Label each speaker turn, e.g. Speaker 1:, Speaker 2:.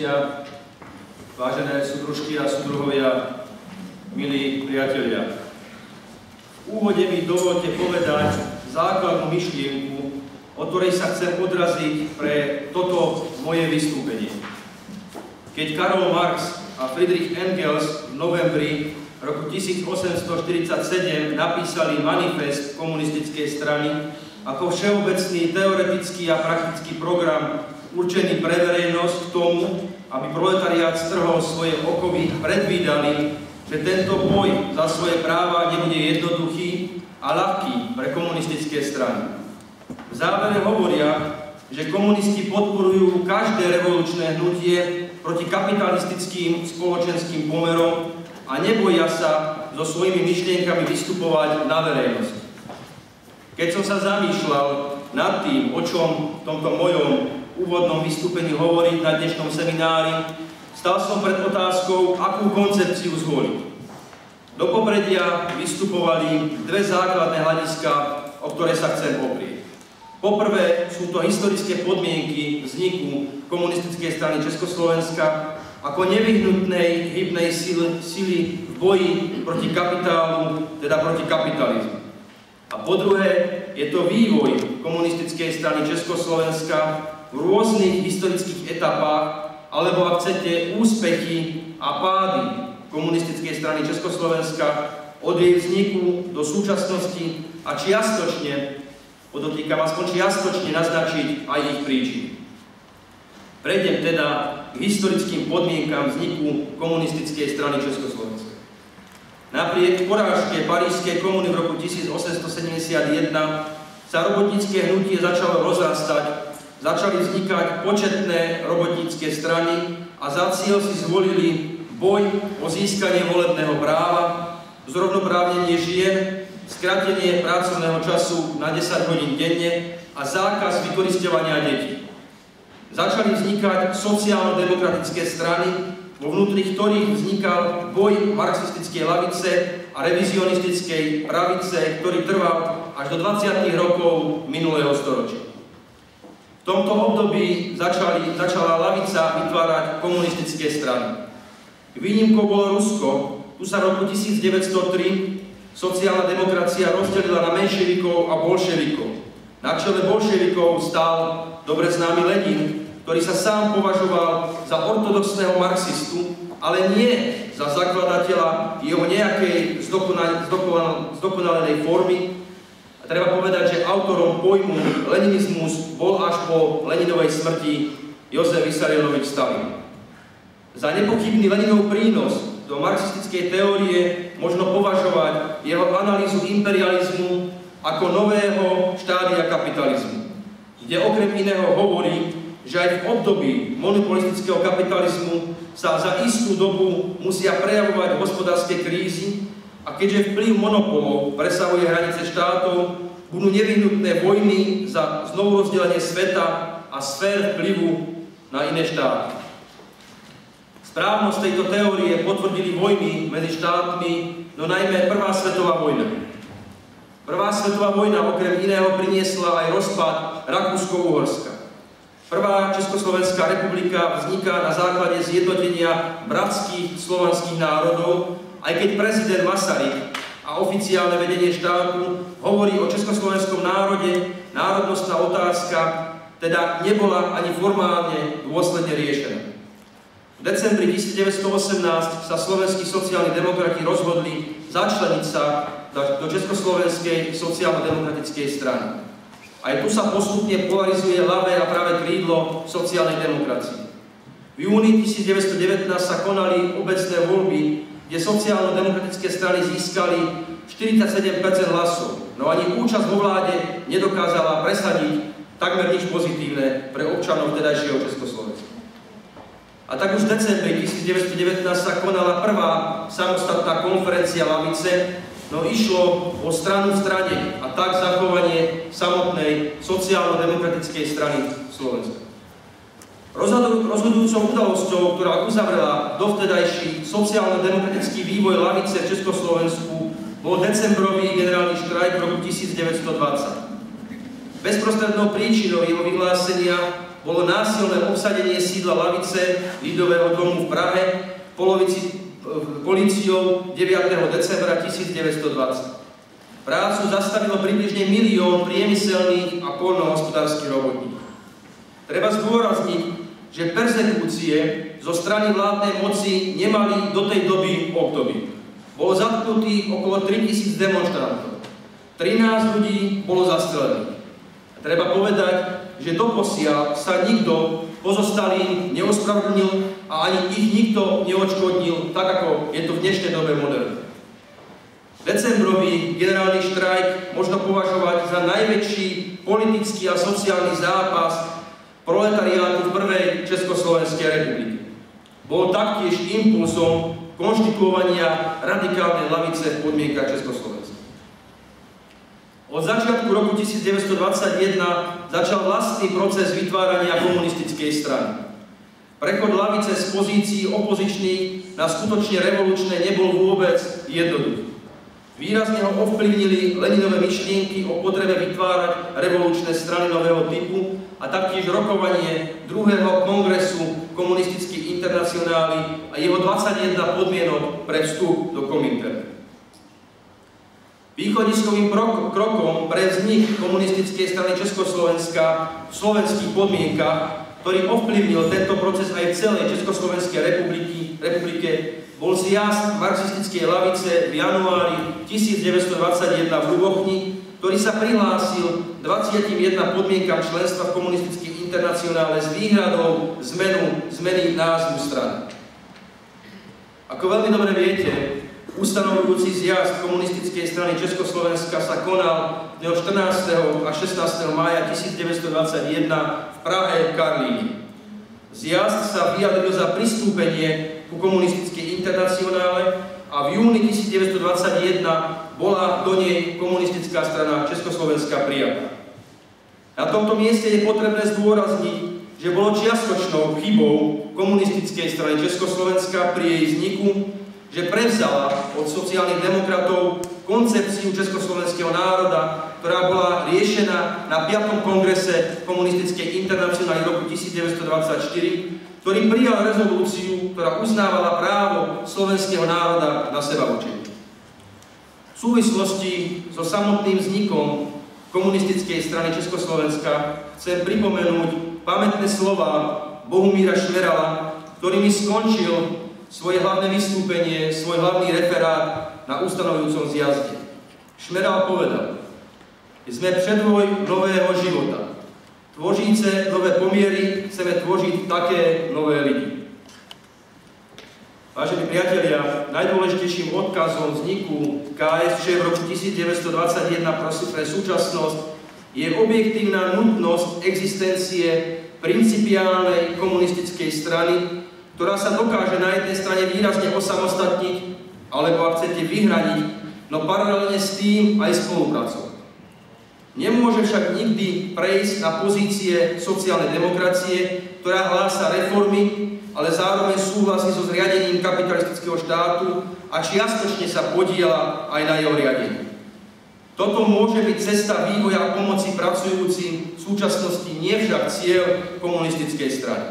Speaker 1: hostia, vážené súdružky a súdruhovia, milí priatelia. V úvode mi dovolte povedať základnú myšlienku, o ktorej sa chcem odraziť pre toto moje vystúpenie. Keď Karol Marx a Friedrich Engels v novembri roku 1847 napísali manifest komunistickej strany ako všeobecný teoretický a praktický program určený pre verejnosť k tomu, aby proletariát strhol svoje okovy, predvídali, že tento boj za svoje práva nebude jednoduchý a ľahký pre komunistické strany. V závere hovoria, že komunisti podporujú každé revolučné hnutie proti kapitalistickým spoločenským pomerom a neboja sa so svojimi myšlienkami vystupovať na verejnosť. Keď som sa zamýšľal nad tým, o čom v tomto mojom úvodnom vystúpení hovoriť na dnešnom seminári, stal som pred otázkou, akú koncepciu zvoliť. Do popredia vystupovali dve základné hľadiska, o ktoré sa chcem oprieť. Poprvé sú to historické podmienky vzniku komunistickej strany Československa ako nevyhnutnej hybnej sily v boji proti kapitálu, teda proti kapitalizmu. A po druhé je to vývoj komunistickej strany Československa v rôznych historických etapách, alebo ak chcete, úspechy a pády komunistickej strany Československa od jej vzniku do súčasnosti a čiastočne, podotýkam aspoň čiastočne naznačiť aj ich príčiny. Prejdem teda k historickým podmienkam vzniku komunistickej strany Československa. Napriek porážke Parížskej komuny v roku 1871 sa robotnícke hnutie začalo rozrastať, začali vznikať početné robotnícke strany a za cieľ si zvolili boj o získanie volebného práva, zrovnoprávnenie žien, skrátenie pracovného času na 10 hodín denne a zákaz vykorisťovania detí. Začali vznikať sociálno-demokratické strany, vo vnútri ktorých vznikal boj marxistickej ľavice a revizionistickej pravice, ktorý trval až do 20. rokov minulého storočia. V tomto období začala ľavica vytvárať komunistické strany. Výnimkou bolo Rusko. Tu sa v roku 1903 sociálna demokracia rozdelila na menševikov a bolševikov. Na čele bolševikov stál dobre známy Lenin, ktorý sa sám považoval za ortodoxného marxistu, ale nie za zakladateľa jeho nejakej zdokonalenej formy. A treba povedať, že autorom pojmu leninizmus bol až po Leninovej smrti Jozef Vissarionovič Stalin. Za nepochybný Leninov prínos do marxistickej teórie možno považovať jeho analýzu imperializmu ako nového štádia kapitalizmu, kde okrem iného hovorí, že aj v období monopolistického kapitalizmu sa za istú dobu musia prejavovať hospodárske krízy a keďže vplyv monopolov presahuje hranice štátov, budú nevyhnutné vojny za znovu rozdelenie sveta a sfér vplyvu na iné štáty. Správnosť tejto teórie potvrdili vojny medzi štátmi, no najmä Prvá svetová vojna. Prvá svetová vojna okrem iného priniesla aj rozpad Rakúsko-Uhorska. Prvá Československá republika vzniká na základe zjednotenia bratských slovanských národov, aj keď prezident Masaryk a oficiálne vedenie štátu hovorí o československom národe, národnostná otázka teda nebola ani formálne dôsledne riešená. V decembri 1918 sa slovenskí sociálni demokrati rozhodli začleniť sa do Československej sociálno-demokratickej strany. Aj tu sa postupne polarizuje ľavé a pravé krídlo sociálnej demokracie. V júni 1919 sa konali obecné voľby, kde sociálno-demokratické strany získali 47% hlasov, no ani účasť vo vláde nedokázala presadiť takmer nič pozitívne pre občanov vtedajšieho Československa. A tak už v decembri 1919 sa konala prvá samostatná konferencia ľavice, no išlo o stranu v strane a tak zachovanie samotnej sociálno-demokratickej strany Slovenska. Rozhodujúcou udalosťou, ktorá uzavrela dovtedajší sociálno-demokratický vývoj ľavice v Československu, bol decembrový generálny štrajk v roku 1920. Bezprostrednou príčinou jeho vyhlásenia bolo násilné obsadenie sídla Lavice Ľudového domu v Prahe políciou 9. decembra 1920. Prácu zastavilo približne 1 000 000 priemyselných a poľnohospodárskych robotníkov. Treba zdôrazniť, že perzekúcie zo strany vládnej moci nemali do tej doby obdobie. Bolo zatknutých okolo 3000 demonstrantov. 13 ľudí bolo zastrelených. Treba povedať, že doposiaľ sa nikto pozostalým neospravedlnil a ani ich nikto neodškodnil, tak ako je to v dnešnej dobe moderné. Decembrový generálny štrajk možno považovať za najväčší politický a sociálny zápas proletariátu v prvej Československej republike. Bol taktiež impulsom konštituovania radikálnej lavice v podmienkach Československa. Od začiatku roku 1921 začal vlastný proces vytvárania komunistickej strany. Prechod lavice z pozícií opozičných na skutočne revolučné nebol vôbec jednoduchý. Výrazne ho ovplyvnili Leninové myšlienky o potrebe vytvárať revolučné strany nového typu a taktiež rokovanie 2. kongresu komunistických internacionály a jeho 21 podmienok pre vstup do Kominternu. Východiskovým krokom pre vznik komunistickej strany Československa v slovenských podmienkach, ktorý ovplyvnil tento proces aj v celej Československej republike, bol zjazd marxistickej lavice v januári 1921 v Ľubochni, ktorý sa prihlásil 21 podmienkam členstva v komunistickej internacionále s výhradou zmeny názvu strany. Ako veľmi dobre viete, ustanovujúci zjazd komunistickej strany Československa sa konal 14. a 16. mája 1921 v Prahe Karlíne. Zjazd sa vyjadril za pristúpenie ku komunistickej internacionále a v júni 1921 bola do nej komunistická strana Československa prijatá. Na tomto mieste je potrebné zdôrazniť, že bolo čiastočnou chybou komunistickej strany Československa pri jej vzniku, že prevzala od sociálnych demokratov koncepciu československého národa, ktorá bola riešená na 5. kongrese komunistickej internacionály roku 1924, ktorý prijal rezolúciu, ktorá uznávala právo slovenského národa na sebaurčenie. V súvislosti so samotným vznikom komunistickej strany Československa chcem pripomenúť pamätné slova Bohumíra Šmerala, ktorými skončil svoje hlavné vystúpenie, svoj hlavný referát na ustanovujúcom zjazde. Šmeral povedal: sme predvoj nového života. Tvoříce nové pomiery, chceme tvožiť také nové lidi. Vážení priatelia, najdôležitejším odkazom vzniku KSČ v roku 1921 pre súčasnosť je objektívna nutnosť existencie principiálnej komunistickej strany, ktorá sa dokáže na jednej strane výrazne osamostatniť, alebo ak chcete vyhraniť, no paralelne s tým aj spolupracovať. Nemôže však nikdy prejsť na pozície sociálnej demokracie, ktorá hlása reformy, ale zároveň súhlasí so zriadením kapitalistického štátu a čiastočne sa podieľa aj na jeho riadení. Toto môže byť cesta vývoja pomoci pracujúcim v súčasnosti, nie však cieľ komunistickej strany.